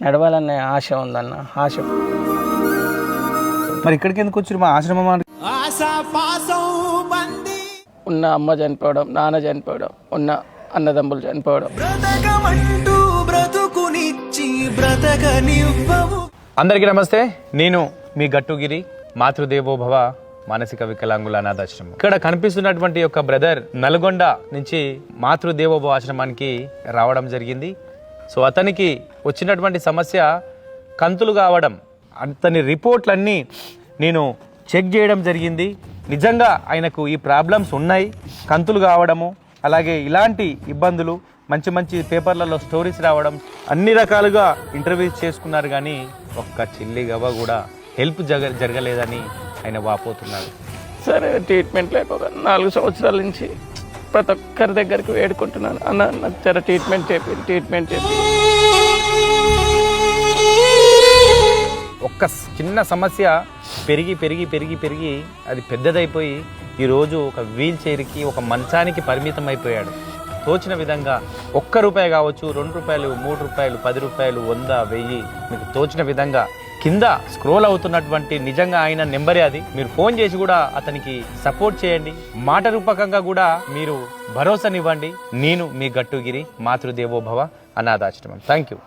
నడవాలనే ఆశ ఉందన్న, ఆశ. మరి ఇక్కడికి ఎందుకు వచ్చారు మా ఆశ్రమం? ఉన్న అమ్మ చనిపోవడం, నాన్న చనిపోవడం, ఉన్న అన్నదమ్ములు చనిపోవడం. అందరికీ నమస్తే, నేను మీ గట్టుగిరి, మాతృదేవోభవ మానసిక వికలాంగుల అనాథాశ్రమం. ఇక్కడ కనిపిస్తున్నటువంటి యొక్క బ్రదర్ నల్గొండ నుంచి మాతృదేవోభవ ఆశ్రమానికి రావడం జరిగింది. సో అతనికి వచ్చినటువంటి సమస్య కంతులు కావడం. అతని రిపోర్ట్లన్నీ నేను చెక్ చేయడం జరిగింది. నిజంగా ఆయనకు ఈ ప్రాబ్లమ్స్ ఉన్నాయి, కంతులు కావడము, అలాగే ఇలాంటి ఇబ్బందులు, మంచి మంచి పేపర్లలో స్టోరీస్ రావడం, అన్ని రకాలుగా ఇంటర్వ్యూస్ చేసుకున్నారు. కానీ ఒక్క చిల్లి గవ్వ కూడా హెల్ప్ జరగలేదని ఆయన వాపోతున్నారు. సరే, ట్రీట్మెంట్ లేకపోతే 4 సంవత్సరాల నుంచి ప్రతి ఒక్కరి దగ్గరికి వేడుకుంటున్నాను, అన్న నాకు సరే ట్రీట్మెంట్ చేపి. ఒక్క చిన్న సమస్య పెరిగి పెరిగి పెరిగి పెరిగి అది పెద్దదైపోయి ఈరోజు ఒక వీల్ చైర్కి, ఒక మంచానికి పరిమితం అయిపోయాడు. తోచిన విధంగా ₹1 కావచ్చు, ₹2, ₹3, ₹10, ₹100, ₹1000 మీకు తోచిన విధంగా కింద స్క్రోల్ అవుతున్నటువంటి నిజంగా ఆయన నెంబరే అది. మీరు ఫోన్ చేసి కూడా అతనికి సపోర్ట్ చేయండి, మాట రూపకంగా కూడా మీరు భరోసానివ్వండి. నేను మీ గట్టుగిరి, మాతృదేవోభవ అనాథాశ్రమం. Thank you.